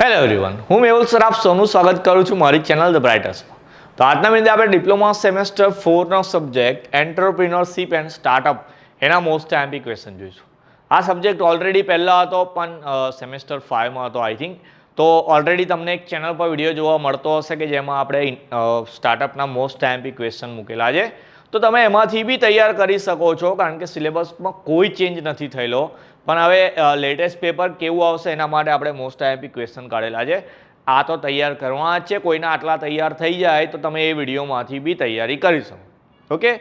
Hello everyone, હું Mehul sir આપ સૌનું સ્વાગત કરું છું મારી ચેનલ ધ બ્રાઇટર્સમાં. તો આજના વિડીયોમાં આપણે ડિપ્લોમા સેમેસ્ટર 4નો સબ્જેક્ટ એન્ટરપ્રિન્યોરશિપ એન્ડ સ્ટાર્ટઅપ એના મોસ્ટ આઈએમપી ક્વેશ્ચન જોઈશું. આ સબ્જેક્ટ ઓલરેડી પહેલાં હતો પણ સેમેસ્ટર 5માં હતો આઈ થિંક. તો ઓલરેડી તમને એક ચેનલ પર વિડીયો જોવા મળતો હશે કે જેમાં આપણે સ્ટાર્ટઅપના મોસ્ટ આઈએમપી ક્વેશ્ચન મૂકેલા છે. તો તમે એમાંથી બી તૈયાર કરી શકો છો કારણ કે સિલેબસમાં કોઈ ચેન્જ નથી થયેલો. પણ હવે લેટેસ્ટ પેપર કેવું આવશે એના માટે આપણે મોસ્ટ આઈએમપી ક્વેશ્ચન કાઢેલા છે. આ તો તૈયાર કરવા જ છે. કોઈના આટલા તૈયાર થઈ જાય તો તમે એ વિડીયોમાંથી બી તૈયારી કરી શકો. ઓકે,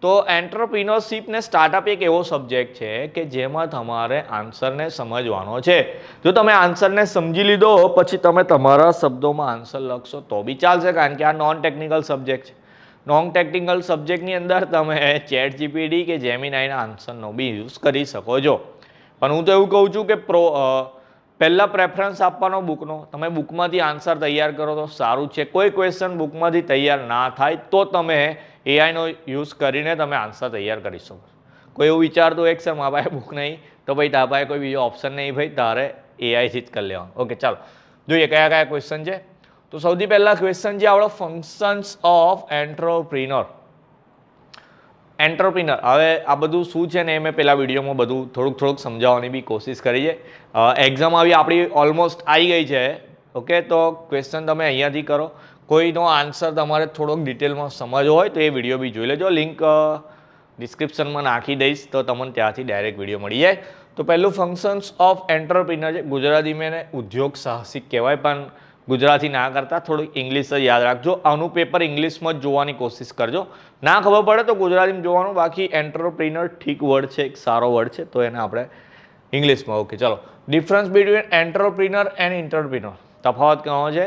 તો એન્ટરપ્રિન્યોરશિપ ને સ્ટાર્ટઅપ એક એવો સબ્જેક્ટ છે કે જેમાં તમારે આન્સરને સમજવાનો છે. જો તમે આન્સરને સમજી લીધો પછી તમે તમારા શબ્દોમાં આન્સર લખશો તો બી ચાલશે કારણ કે આ નોન ટેકનિકલ સબ્જેક્ટ છે. નોન ટેકનિકલ સબ્જેક્ટની અંદર તમે ચેટ જીપીટી કે જેમિનાઈના આન્સરનો બી યુઝ કરી શકો છો. પણ હું તો એવું કહું છું કે પહેલાં પ્રેફરન્સ આપવાનો બુકનો. તમે બુકમાંથી આન્સર તૈયાર કરો તો સારું છે. કોઈ ક્વેશ્ચન બુકમાંથી તૈયાર ના થાય તો તમે એઆઈનો યુઝ કરીને તમે આન્સર તૈયાર કરી શકો. કોઈ એવું વિચારતું એક સર મારા પાસે બુક નહીં તો ભાઈ તારા પાસે કોઈ બીજો ઓપ્શન નહીં, ભાઈ તારે એઆઈથી જ કરી લેવાનું. ઓકે, ચાલો જોઈએ કયા કયા ક્વેશ્ચન છે. તો સૌથી પહેલા ક્વેશ્ચન છે આપણો ફંક્શન્સ ઓફ એન્ટરપ્રિન્યોર. એન્ટરપ્રિન્યોર, હવે આ બધું શું છે ને એ મેં પહેલા વિડીયોમાં બધું થોડુંક સમજાવવાની બી કોશિશ કરી છે. એક્ઝામ આવી આપણી ઓલમોસ્ટ આવી ગઈ છે. ઓકે, તો ક્વેશ્ચન તમે અહીંયાથી કરો. કોઈનો આન્સર તમારે થોડોક ડિટેલમાં સમજવો હોય તો એ વિડીયો બી જોઈ લેજો. લિંક ડિસ્ક્રિપ્શનમાં નાખી દઈશ તો તમને ત્યાંથી ડાયરેક્ટ વિડીયો મળી જાય. તો પહેલું ફંક્શન્સ ઓફ એન્ટરપ્રિન્યોર છે. ગુજરાતીમાં એને ઉદ્યોગ સાહસિક કહેવાય પણ ગુજરાતી ના કરતા થોડુંક ઇંગ્લિશ જ યાદ રાખજો. આનું પેપર ઇંગ્લિશમાં જ જોવાની કોશિશ કરજો. ના ખબર પડે તો ગુજરાતીમાં જોવાનું. બાકી એન્ટરપ્રિન્યોર ઠીક વર્ડ છે, એક સારો વર્ડ છે, તો એને આપણે ઇંગ્લિશમાં. ઓકે, ચલો. Difference between entrepreneur and intrapreneur. તફાવત કયો છે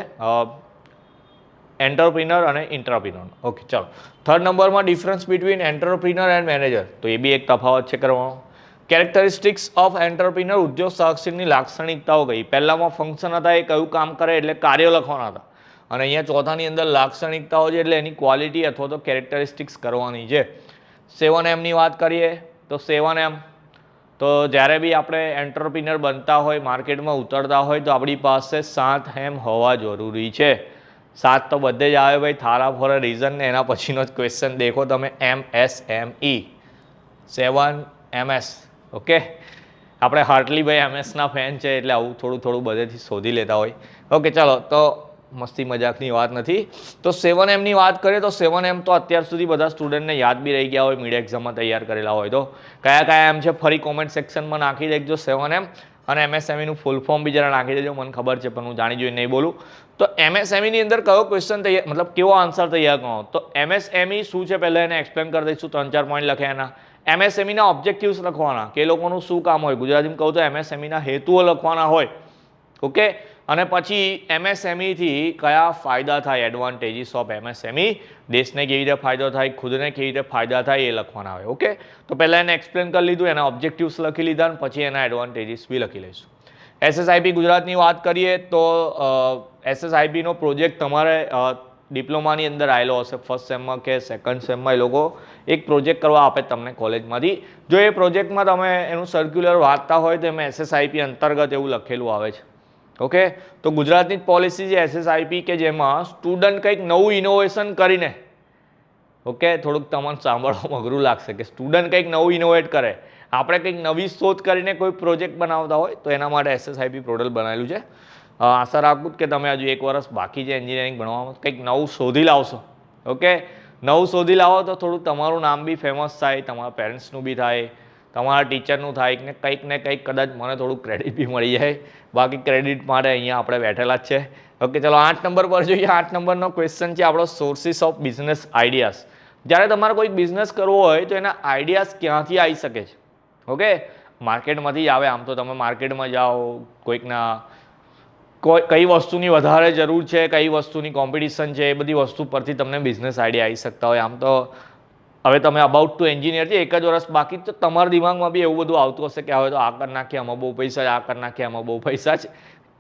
એન્ટરપ્રિન્યોર અને ઇન્ટરપ્રિન્યોર. ઓકે, ચલો. થર્ડ નંબરમાં difference between entrepreneur and manager. તો એ બી એક તફાવત છે કરવાનો. કેરેક્ટરિસ્ટિક્સ ઓફ એન્ટરપ્રિન્યોર, ઉદ્યોગ સાહસિકની લાક્ષણિકતાઓ કઈ. પહેલામાં ફંક્શન હતા એ કયું કામ કરે એટલે કાર્યો લખવાના હતા. અને અહીંયા ચોથાની અંદર લાક્ષણિકતાઓ છે એટલે એની ક્વોલિટી અથવા તો કેરેક્ટરિસ્ટિક્સ કરવાની છે. 7M ની વાત કરીએ તો 7M તો જ્યારે બી આપણે એન્ટરપ્રિન્યોર બનતા હોય, માર્કેટમાં ઉતરતા હોય તો આપણી પાસે 7M હોવા જરૂરી છે. 7 તો બધે જ આવે ભાઈ, થારા ફોર અ રીઝન. ને એના પછીનો જ ક્વેશ્ચન દેખો તમે, MSME 7MS. ઓકે, આપણે હાર્ટલી ભાઈ એમએસના ફેન છે એટલે આવું થોડું બધેથી શોધી લેતા હોય. ઓકે, ચાલો, તો મસ્તી મજાકની વાત નથી. તો 7Mની વાત કરીએ તો 7M તો અત્યાર સુધી બધા સ્ટુડન્ટને યાદ બી રહી ગયા હોય, મીડ એક્ઝામમાં તૈયાર કરેલા હોય તો કયા એમ છે ફરી કોમેન્ટ સેક્શનમાં નાખી દેજો 7M. અને MSMEનું ફૂલ ફોર્મ બી જરા નાખી દેજો. મને ખબર છે પણ હું જાણી જોઈને નહીં બોલું. તો MSMEની અંદર કયો ક્વેશ્ચન તૈયાર, મતલબ કેવો આન્સર તૈયાર કરો. તો MSME શું છે પહેલાં એને એક્સપ્લેન કરી દઈશું. 3-4 પોઈન્ટ લખ્યા એના. MSMEના ઓબ્જેક્ટિવ્સ લખવાના કે એ લોકોનું શું કામ હોય. ગુજરાતીમાં કહું તો MSMEના હેતુઓ લખવાના હોય. ઓકે, અને પછી MSMEથી કયા ફાયદા થાય, એડવાન્ટેજીસ ઓફ MSME, દેશને કેવી રીતે ફાયદો થાય, ખુદને કેવી રીતે ફાયદા થાય એ લખવાના હોય. ઓકે, તો પહેલાં એને એક્સપ્લેન કરી લીધું, એના ઓબ્જેક્ટિવ્સ લખી લીધા અને પછી એના એડવાન્ટેજીસ બી લખી લઈશું. SSIP ગુજરાતની વાત કરીએ તો SSIPનો પ્રોજેક્ટ તમારે ડિપ્લોમાની અંદર આવેલો હશે. ફર્સ્ટ સેમમાં કે સેકન્ડ સેમમાં એ લોકો એક પ્રોજેક્ટ કરવા આપે તમને કોલેજમાંથી. જો એ પ્રોજેક્ટમાં તમે એનું સર્ક્યુલર વાંચતા હોય તો એમાં SSIP અંતર્ગત એવું લખેલું આવે છે. ઓકે, તો ગુજરાતની જ પોલિસી છે SSIP કે જેમાં સ્ટુડન્ટ કંઈક નવું ઇનોવેશન કરીને, ઓકે, થોડુંક તમને સાંભળવામાં અઘરું લાગશે કે સ્ટુડન્ટ કંઈક નવું ઇનોવેટ કરે, આપણે કંઈક નવી શોધ કરીને કોઈ પ્રોજેક્ટ બનાવતા હોય તો એના માટે SSIP પોર્ટલ બનાવેલું છે. આશા રાખું કે તમે હજુ 1 વર્ષ બાકી છે એન્જિનિયરિંગ ભણવામાં, કંઈક નવું શોધી લાવશો. ઓકે, નવું શોધી લાવો તો થોડુંક તમારું નામ બી ફેમસ થાય, તમારા પેરેન્ટ્સનું બી થાય, તમારા ટીચરનું થાય ને કંઈક કદાચ મને થોડુંક ક્રેડિટ બી મળી જાય. બાકી ક્રેડિટ માટે અહીંયા આપણે બેઠેલા જ છે. ઓકે, ચલો 8 નંબર પર જોઈએ. 8 નંબરનો ક્વેશ્ચન છે આપણો સોર્સિસ ઓફ બિઝનેસ આઈડિયાઝ. જ્યારે તમારે કોઈ બિઝનેસ કરવો હોય તો એના આઈડિયાઝ ક્યાંથી આવી શકે છે. ઓકે, માર્કેટમાંથી જ આવે. આમ તો તમે માર્કેટમાં જાઓ, કોઈકના કઈ વસ્તુની વધારે જરૂર છે, કઈ વસ્તુની કોમ્પિટિશન છે, એ બધી વસ્તુ પરથી તમને બિઝનેસ આઈડિયા આવી શકતા હોય. આમ તો હવે તમે અબાઉટ ટુ એન્જિનિયર છે, 1 જ વર્ષ બાકી, તો તમારા દિમાગમાં બી એવું બધું આવતું હશે કે હવે તો આ કરી નાખીએ, આમાં બહુ પૈસા છે, આ કરી નાખીએ, આમાં બહુ પૈસા છે.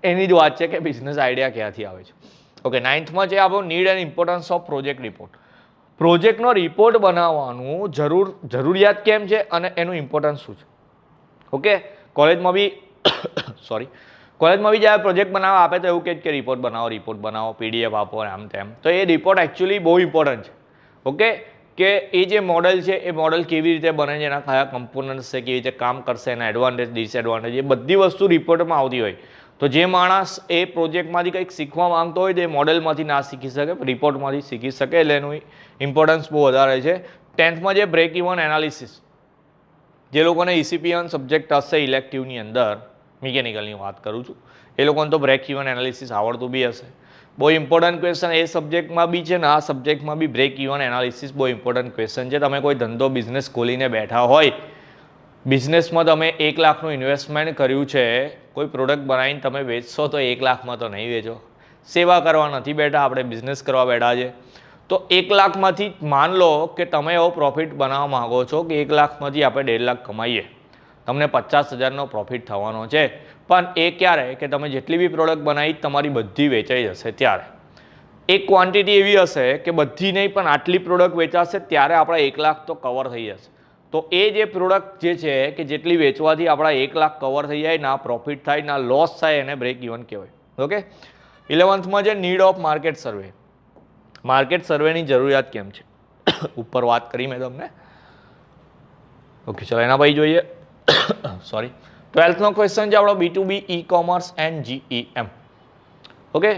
એની જ વાત છે કે બિઝનેસ આઈડિયા ક્યાંથી આવે છે. ઓકે, 9થમાં છે આપણો need and importance of project report. પ્રોજેક્ટનો રિપોર્ટ બનાવવાનું જરૂરિયાત કેમ છે અને એનું ઇમ્પોર્ટન્સ શું છે. ઓકે, કોલેજમાં બી કોલેજમાં બી જ્યારે પ્રોજેક્ટ બનાવવા આપે તો એવું કહે કે રિપોર્ટ બનાવો PDF આપો આમ તેમ. તો એ રિપોર્ટ એકચ્યુઅલી બહુ ઇમ્પોર્ટન્ટ છે. ઓકે, કે એ જે મોડલ છે એ મોડલ કેવી રીતે બને છે, એના કયા કમ્પોનન્ટ્સ છે, કેવી રીતે કામ કરશે, એના એડવાન્ટેજ ડિસએડવાન્ટેજ, એ બધી વસ્તુ રિપોર્ટમાં આવતી હોય. તો જે માણસ એ પ્રોજેક્ટમાંથી કંઈક શીખવા માંગતો હોય તો એ મોડેલમાંથી ના શીખી શકે, રિપોર્ટમાંથી શીખી શકે. એટલે એનું ઇમ્પોર્ટન્સ બહુ વધારે છે. 10th જે બ્રેક ઇવન એનાલિસિસ, જે લોકોને ECPN સબ્જેક્ટ હશે ઇલેક્ટિવની અંદર, મિકેનિકલની વાત કરું છું, એ લોકોને તો બ્રેક ઇવન એનાલિસિસ આવડતું બી હશે. બહુ ઇમ્પોર્ટન્ટ ક્વેશ્ચન એ સબ્જેક્ટમાં બી છે ને આ સબ્જેક્ટમાં બી બ્રેક ઇવન એનાલિસિસ બહુ ઇમ્પોર્ટન્ટ ક્વેશ્ચન છે. તમે કોઈ ધંધો બિઝનેસ ખોલીને બેઠા હોય, બિઝનેસમાં તમે 1 લાખનું ઇન્વેસ્ટમેન્ટ કર્યું છે, કોઈ પ્રોડક્ટ બનાવીને તમે વેચશો તો 1 લાખમાં તો નહીં વેચો. સેવા કરવા નથી બેઠા, આપણે બિઝનેસ કરવા બેઠા છે. તો 1 લાખમાંથી માન લો કે તમે એવો પ્રોફિટ બનાવવા માંગો છો કે 1 લાખમાંથી આપણે 1.5 લાખ કમાઈએ, તમને 50,000નો પ્રોફિટ થવાનો છે. પણ એ ક્યારે કે તમે જેટલી બી પ્રોડક્ટ બનાવી તમારી બધી વેચાઈ જશે ત્યારે. એક ક્વોન્ટિટી એવી હશે કે બધી નહીં પણ આટલી પ્રોડક્ટ વેચાશે ત્યારે આપણા 1 લાખ તો કવર થઈ જશે. તો એ જે પ્રોડક્ટ જે છે કે જેટલી વેચવાથી આપણા 1 લાખ કવર થઈ જાય, ના પ્રોફિટ થાય ના લોસ થાય, એને બ્રેક ઇવન કહેવાય. ઓકે, 11thમાં જે need of market survey, market સર્વેની જરૂરિયાત કેમ છે ઉપર વાત કરી મેં તમને. ઓકે, ચલો એના પછી જોઈએ. સોરી, 12thનો ક્વેશ્ચન છે આપણો B2B E-commerce and GEM. Okay,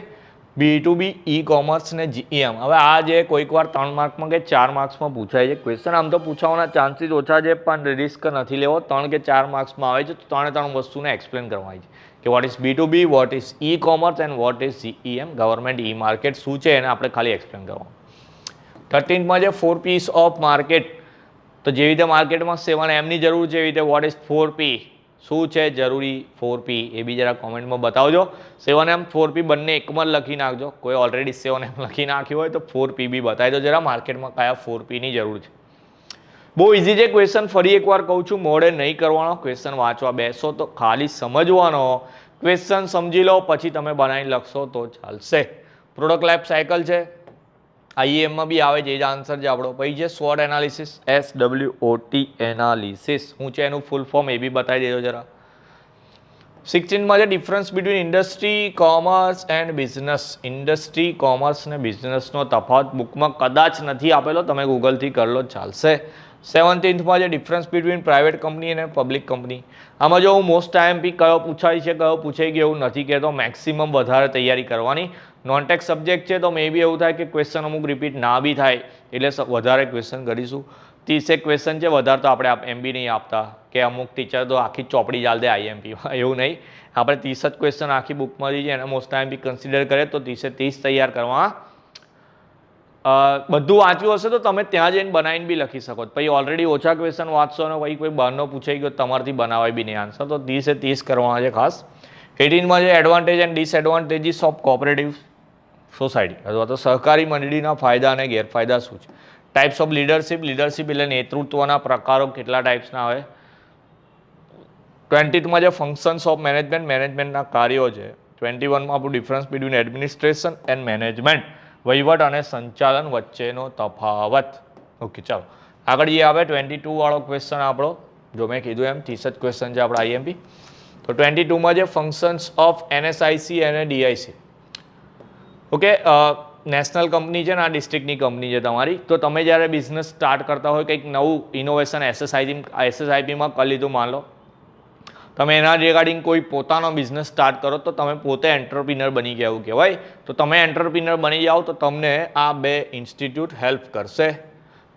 B2B E-commerce ને GEM. હવે આ જે કોઈક વાર 3 માર્કમાં કે 4 માર્ક્સમાં પૂછાય છે ક્વેશ્ચન. આમ તો પૂછાવાના ચાન્સીસ ઓછા છે પણ રિસ્ક નથી લેવો. 3 કે 4 માર્ક્સમાં આવે છે તો 3 વસ્તુને એક્સપ્લેન કરવાની છે કે what is B2B, what is E-commerce and what is GEM, government E-માર્કેટ શું છે એને આપણે ખાલી એક્સપ્લેન કરવાનું. 13th છે 4 P's ઓફ માર્કેટ. તો જેવી રીતે માર્કેટમાં 7Mની જરૂર છે એવી રીતે વોટ ઇઝ 4P, શું છે જરૂરી 4P એ બી જરા કોમેન્ટમાં બતાવજો. 7M 4P બંને એકમાં લખી નાખજો. કોઈ ઓલરેડી 7M લખી નાખ્યું હોય તો 4P બી બતાવી દો જરા, માર્કેટમાં કયા 4Pની જરૂર છે. બહુ ઇઝી છે ક્વેશ્ચન, ફરી એકવાર કહું છું, મોડે નહીં કરવાનો. ક્વેશ્ચન વાંચવા બેસો તો ખાલી સમજવાનો, ક્વેશ્ચન સમજી લો પછી તમે બનાવીને લખશો તો ચાલશે. પ્રોડક્ટ લાઈફ સાયકલ છે, IEMમાં બી આવે છે, એ જ આન્સર છે આપણો. પછી છે SWOT એનાલિસિસ, SWOT એનાલિસિસ શું છે એનું ફૂલ ફોર્મ એ બી બતાવી દેજો જરા. 16માં છે difference between industry, commerce and business. Industry, commerce ને બિઝનેસનો તફાવત બુકમાં કદાચ નથી આપેલો, તમે ગૂગલથી કરી લો ચાલશે. 17થમાં છે ડિફરન્સ બિટવીન પ્રાઇવેટ કંપની અને પબ્લિક કંપની. આમાં જો હું મોસ્ટ IMP કયો પૂછાય છે કયો પૂછાઈ ગયો એવું નથી કહેતો, મેક્સિમમ વધારે તૈયારી કરવાની. નોન-ટેક સબ્જેક્ટ છે તો મે બી એવું થાય કે ક્વેશ્ચન અમુક રિપીટ ના બી થાય એટલે વધારે ક્વેશ્ચન કરીશું. 30 ક્વેશ્ચન છે, વધારે તો આપણે MB નહીં આપતા કે અમુક ટીચર તો આખી ચોપડી ચાલ દે IMPમાં, એવું નહીં. આપણે 30 જ ક્વેશ્ચન આખી બુકમાંથી છે એને મોસ્ટ IMP કન્સિડર કરે તો 30 તૈયાર કરવા. બધું વાંચ્યું હશે તો તમે ત્યાં જઈને બનાવીને બી લખી શકો. પછી ઓલરેડી ઓછા ક્વેશ્ચન વાંચશો અને પછી કોઈ બહારનો પૂછાઈ ગયો તમારાથી બનાવાય બી નહીં આન્સર, તો 30 કરવાના છે ખાસ. 18માં છે advantage and disadvantages of cooperative society અથવા તો સહકારી મંડળીના ફાયદા અને ગેરફાયદા શું છે. ટાઈપ્સ ઓફ લીડરશિપ, લીડરશિપ એટલે નેતૃત્વના પ્રકારો કેટલા ટાઈપ્સના આવે. 20માં જે ફંક્શન્સ ઓફ મેનેજમેન્ટ, મેનેજમેન્ટના કાર્યો છે. 21માં આપણું difference between administration and management, વહીવટ અને સંચાલન વચ્ચેનો તફાવત. ઓકે, ચાલો આગળ જે આવે 22 વાળો ક્વેશ્ચન આપણો, જો મેં કીધું એમ 30 જ ક્વેશ્ચન છે આપણા IMP. તો 22માં જે ફંક્શન્સ ઓફ NSIC અને DIC. ઓકે, નેશનલ કંપની છે ને આ ડિસ્ટ્રિક્ટની કંપની છે તમારી, તો તમે જ્યારે બિઝનેસ સ્ટાર્ટ કરતા હોય કંઈક નવું ઇનોવેશન SSIPમાં કરી લીધું માન લો, તમે એના રિગાર્ડિંગ કોઈ પોતાનો બિઝનેસ સ્ટાર્ટ કરો તો તમે પોતે એન્ટરપ્રિનર બની ગયા એવું કહેવાય. તો તમે એન્ટરપ્રિનર બની જાઓ તો તમને આ 2 ઇન્સ્ટિટ્યૂટ હેલ્પ કરશે.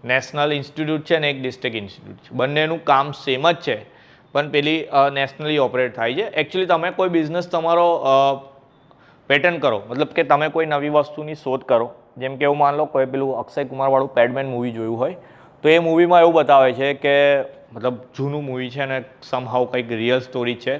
નેશનલ ઇન્સ્ટિટ્યૂટ છે ને એક ડિસ્ટ્રિક્ટ ઇન્સ્ટિટ્યૂટ છે, બંનેનું કામ સેમ જ છે પણ પેલી નેશનલી ઓપરેટ થાય છે. એકચ્યુઅલી તમે કોઈ બિઝનેસ તમારો પેટર્ન કરો, મતલબ કે તમે કોઈ નવી વસ્તુની શોધ કરો, જેમ કે એવું માન લો કોઈ પેલું અક્ષય કુમારવાળું પેડમેન મૂવી જોયું હોય તો એ મૂવીમાં એવું બતાવે છે કે મતલબ જૂનું મૂવી છે ને સમહાઉ કંઈક રિયલ સ્ટોરી છે.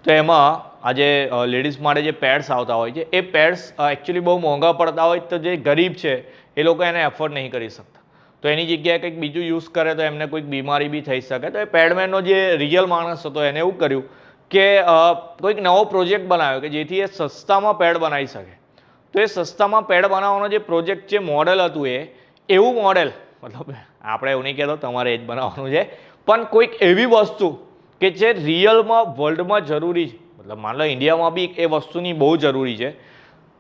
તો એમાં આ જે લેડીઝ માટે જે પેડ્સ આવતા હોય છે એ પેડ્સ એકચ્યુઅલી બહુ મોંઘા પડતા હોય તો જે ગરીબ છે એ લોકો એને એફોર્ડ નહીં કરી શકતા, તો એની જગ્યાએ કંઈક બીજું યુઝ કરે તો એમને કોઈક બીમારી બી થઈ શકે. તો એ પેડમેનનો જે રિયલ માણસ હતો એને એવું કર્યું કે કોઈક નવો પ્રોજેક્ટ બનાવ્યો કે જેથી એ સસ્તામાં પેડ બનાવી શકે. તો એ સસ્તામાં પેડ બનાવવાનો જે પ્રોજેક્ટ જે મોડેલ હતું એવું મોડેલ, મતલબ આપણે એવું નહીં કહેતો તમારે એ જ બનાવવાનું છે, પણ કોઈક એવી વસ્તુ કે જે રિયલમાં વર્લ્ડમાં જરૂરી છે મતલબ માન લો ઇન્ડિયામાં બી એ વસ્તુની બહુ જરૂરી છે,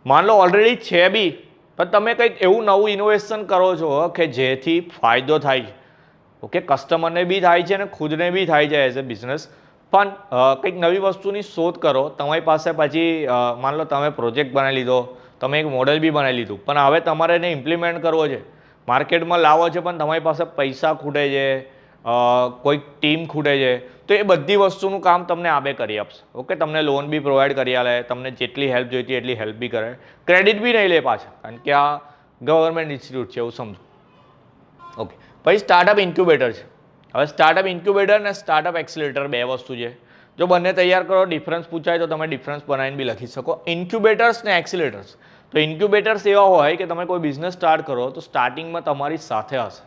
માન લો ઓલરેડી છે બી, પણ તમે કંઈક એવું નવું ઇનોવેશન કરો છો કે જેથી ફાયદો થાય છે. ઓકે, કસ્ટમરને બી થાય છે અને ખુદને બી થાય છે એઝ એ બિઝનેસ. પણ કંઈક નવી વસ્તુની શોધ કરો, તમારી પાસે પછી માન લો તમે પ્રોજેક્ટ બનાવી લીધો, તમે એક મોડેલ બી બનાવી લીધું, પણ હવે તમારે એને ઇમ્પ્લિમેન્ટ કરવો છે, માર્કેટમાં લાવો છે, પણ તમારી પાસે પૈસા ખૂટે છે, કોઈક ટીમ ખૂટે છે, તો એ બધી વસ્તુનું કામ તમને આબે કરી આપશે. ઓકે, તમને લોન બી પ્રોવાઈડ કરી આલે, તમને જેટલી હેલ્પ જોઈતી એટલી હેલ્પ બી કરે, ક્રેડિટ બી નહીં લે પાછા, કારણ કે આ ગવર્મેન્ટ ઇન્સ્ટિટ્યૂટ છે એવું સમજો. ઓકે, પછી સ્ટાર્ટઅપ ઇન્ક્યુબેટર છે. હવે સ્ટાર્ટઅપ ઇન્ક્યુબેટર અને સ્ટાર્ટઅપ એક્સિલેટર બે વસ્તુ છે. જો બંને તૈયાર કરો, ડિફરન્સ પૂછાય તો તમે ડિફરન્સ બનાવીને બી લખી શકો. ઇન્ક્યુબેટર્સ ને એક્સિલેટર્સ. તો ઇન્ક્યુબેટર્સ એવા હોય કે તમે કોઈ બિઝનેસ સ્ટાર્ટ કરો તો સ્ટાર્ટિંગમાં તમારી સાથે હશે.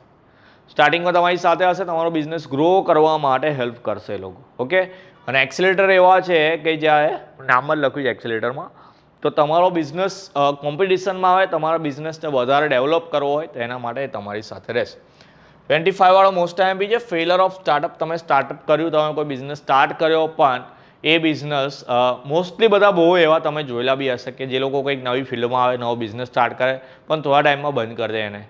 સ્ટાર્ટિંગમાં તમારી સાથે હશે, તમારો બિઝનેસ ગ્રો કરવા માટે હેલ્પ કરશે એ લોકો. ઓકે, અને એક્સિલેટર એવા છે કે જ્યાં નામ જ લખ્યું છે એક્સિલેટરમાં, તો તમારો બિઝનેસ કોમ્પિટિશનમાં આવે, તમારા બિઝનેસને વધારે ડેવલપ કરવો હોય તો એના માટે તમારી સાથે રહેશે. 25 વાળો મોસ્ટ આઈએમપી છે ફેલર ઓફ સ્ટાર્ટઅપ. તમે સ્ટાર્ટઅપ કર્યું, તમે કોઈ બિઝનેસ સ્ટાર્ટ કર્યો, પણ એ બિઝનેસ મોસ્ટલી બધા બહુ એવા તમે જોયેલા બી હશે કે જે લોકો કંઈક નવી ફિલ્ડમાં આવે, નવો બિઝનેસ સ્ટાર્ટ કરે, પણ થોડા ટાઈમમાં બંધ કરી દે એને.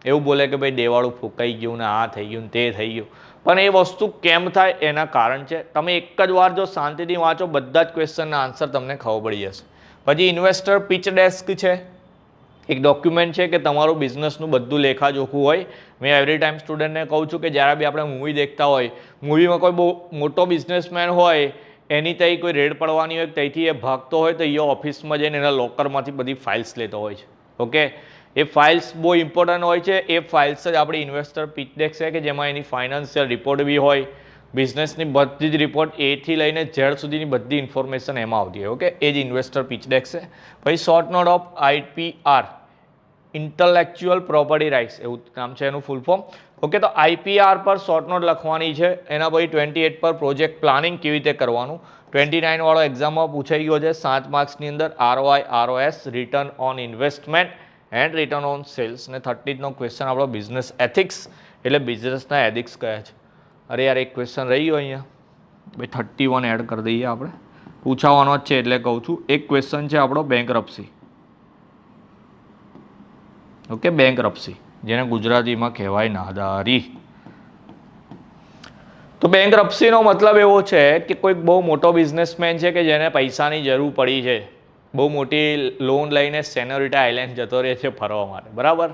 એવું બોલે કે ભાઈ દેવાળું ફૂંકાઈ ગયું ને આ થઈ ગયું ને તે થઈ ગયું, પણ એ વસ્તુ કેમ થાય એના કારણ છે. તમે એક જ વાર જો શાંતિથી વાંચો, બધા જ ક્વેશ્ચનના આન્સર તમને ખબર પડી જશે. પછી ઇન્વેસ્ટર પિચ ડેસ્ક છે, એક ડોક્યુમેન્ટ છે કે તમારું બિઝનેસનું બધું લેખાજોખું હોય. મેં એવરી ટાઈમ સ્ટુડન્ટને કહું છું કે જ્યારે બી આપણે મૂવી દેખતા હોય, મૂવીમાં કોઈ બહુ મોટો બિઝનેસમેન હોય, એની ત્યાં કોઈ રેડ પડવાની હોય, ત્યાંથી એ ભાગતો હોય તો એ ઓફિસમાં જઈને એના લોકરમાંથી બધી ફાઇલ્સ લેતો હોય છે. ઓકે, એ ફાઇલ્સ બહુ ઇમ્પોર્ટન્ટ હોય છે. એ ફાઇલ્સ જ આપણી ઇન્વેસ્ટર પિચ ડેક છે કે જેમાં એની ફાઇનાન્શિયલ રિપોર્ટ બી હોય, બિઝનેસની બધી જ રિપોર્ટ એથી લઈને ઝેડ સુધીની બધી ઇન્ફોર્મેશન એમાં આવતી હોય. ઓકે, એ જ ઇન્વેસ્ટર પિચ ડેક છે. પછી short note of IPR, intellectual property rights એવું નામ છે એનું ફૂલ ફોર્મ. ઓકે, તો IPR પર શોર્ટ નોટ લખવાની છે. એના પછી 28 પર પ્રોજેક્ટ પ્લાનિંગ કેવી રીતે કરવાનું. 29 વાળો એક્ઝામમાં પૂછાઈ ગયો છે 7 માર્ક્સની અંદર. ROI, ROS, return on investment and return on sales. ને 30નો ક્વેશ્ચન આપણો બિઝનેસ એથિક્સ, એટલે બિઝનેસના એથિક્સ કયા છે. અરે યાર, એક ક્વેશ્ચન રહી ગયો અહીંયા ભાઈ, 31 એડ કરી દઈએ આપણે, પૂછાવાનો જ છે એટલે કહું છું. એક ક્વેશ્ચન છે આપણો બેંકરપ્સી. ઓકે, બેંકરપ્સી, જેને ગુજરાતીમાં કહેવાય નાદારી. તો બેંકરપ્સીનો મતલબ એવો છે કે કોઈક બહુ મોટો બિઝનેસમેન છે કે જેને પૈસાની જરૂર પડી છે, બહુ મોટી લોન લઈને સેનોરિટા આઇલેન્ડ જતો રહે છે ફરવા માટે, બરાબર.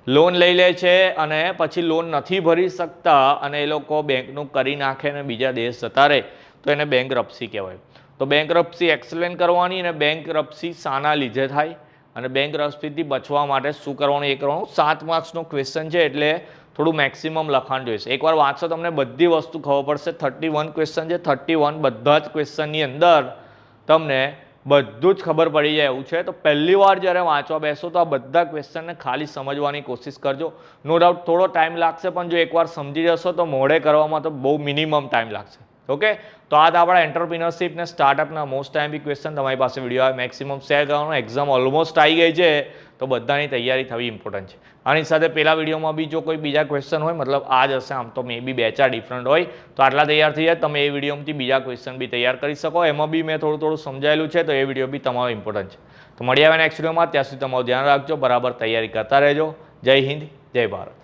લોન લઈ લે છે અને પછી લોન નથી ભરી શકતા અને એ લોકો બેંકનું કરી નાખે ને બીજા દેશ જતા રહે, તો એને બેંકરપ્સી કહેવાય. તો બેંકરપ્સી એક્સપ્લેન કરવાની, અને બેંકરપ્સી શાના લીધે થાય અને બેંકરપ્સીથી બચવા માટે શું કરવાનું એ કરવાનું. 7 માર્ક્સનો ક્વેશ્ચન છે એટલે થોડું મેક્સિમમ લખાણ જોઈશે. એકવાર વાંચો તમને બધી વસ્તુ ખબર પડશે. 31 ક્વેશ્ચન છે, 31 બધા જ ક્વેશ્ચનની અંદર તમને બધું જ ખબર પડી જાય એવું છે. તો પહેલી વાર જ્યારે વાંચવા બેસો તો આ બધા ક્વેશ્ચનને ખાલી સમજવાની કોશિશ કરજો. નો ડાઉટ થોડો ટાઈમ લાગશે, પણ જો એકવાર સમજી જશો તો મોડે કરવામાં તો બહુ મિનિમમ ટાઈમ લાગશે. ઓકે, તો આ આપણા એન્ટરપ્રિનરશિપ ને સ્ટાર્ટઅપના મોસ્ટ આઈએમપી ક્વેશ્ચન. તમારી પાસે વિડીયો આવે મેક્સિમમ શેર કરવાનો. એક્ઝામ ઓલમોસ્ટ આવી ગઈ છે તો બધાની તૈયારી થવી ઇમ્પોર્ટન્ટ છે. આની સાથે પેલા વિડીયોમાં બી જો કોઈ બીજા ક્વેશ્ચન હોય, મતલબ આ જ હશે, આમ તો મે બી 2-4 ડિફરન્ટ હોય, તો આટલા તૈયાર થઈ જાય તમે એ વિડીયોમાંથી બીજા ક્વેશ્ચન બી તૈયાર કરી શકો. એમાં બી મેં થોડું સમજાયેલું છે, તો એ વિડીયો બી તમારો ઇમ્પોર્ટન્ટ છે. તો મળી આવે નેક્સ્ટ વિડીયોમાં. ત્યાં સુધી તમારું ધ્યાન રાખજો, બરાબર તૈયારી કરતા રહેજો. જય હિન્દ, જય ભારત.